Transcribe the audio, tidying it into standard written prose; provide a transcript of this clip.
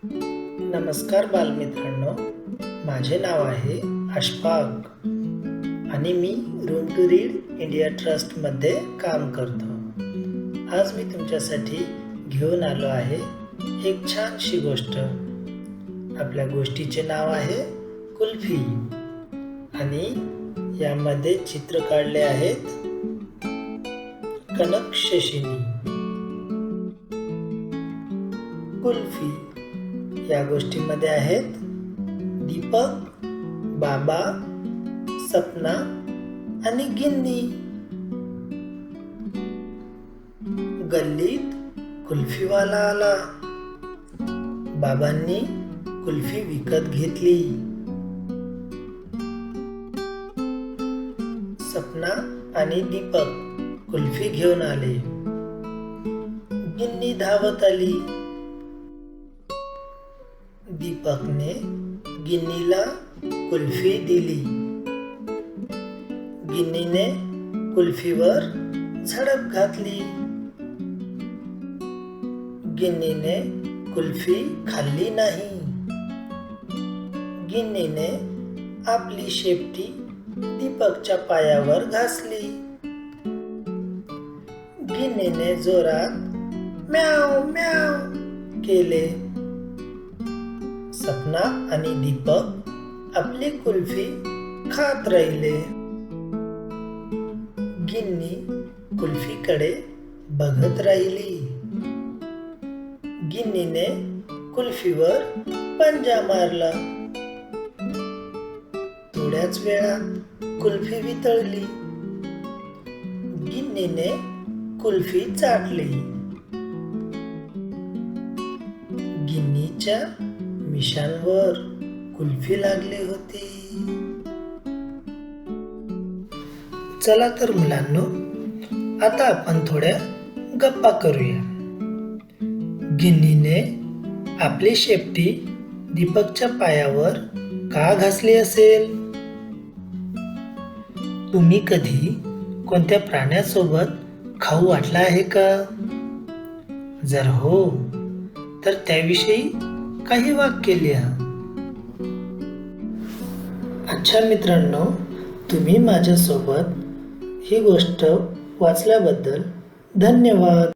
नमस्कार बालमित्रांनो, माझे नाव आहे अशफाक आणि मी रूम टू रीड इंडिया ट्रस्टमध्ये काम करतो. आज मी तुमच्यासाठी घेऊन आलो आहे एक छानशी गोष्ट. आपल्या गोष्टीचे नाव आहे कुल्फी आणि यामध्ये चित्र काढले आहेत कनक शशिनी. कुल्फी या गोष्टीमध्ये आहेत दीपक, बाबा, सपना आणि गिन्नी. गल्लीत कुल्फीवाला आला. बाबांनी कुल्फी विकत घेतली. सपना आणि दीपक कुल्फी घेऊन आले. गिन्नी धावत आली. दीपकने गिन्नीला कुल्फी दिली. गिन्नीने कुल्फीवर झडप घातली. गिन्नीने कुल्फी खाल्ली नाही. गिन्नीने आपली शेपटी दीपकच्या पायावर घासली. गिन्नीने जोरात म्याव म्याव केले. सपना आणि दीपक आपली कुल्फी खात राहिले. गिन्नी कुल्फीकडे बघत राहिली. गिन्नीने कुल्फीवर पंजा मारला. थोड्याच वेळात कुल्फी वितळली. गिन्नीने कुल्फी चाटली. गिन्नीच्या मिशांवर कुल्फी लागली होती. चला तर मुलांनो, आता आपण थोड्या गप्पा करूया. गिन्नीने आपली शेपटी दीपकच्या पायावर का घासली असेल? तुम्ही कधी कोणत्या प्राण्यासोबत खाऊ वाटला आहे का? जर हो, तर त्याविषयी काही वाक्य लिहा. अच्छा मित्रांनो, तुम्ही माझ्यासोबत ही गोष्ट वाचल्याबद्दल धन्यवाद.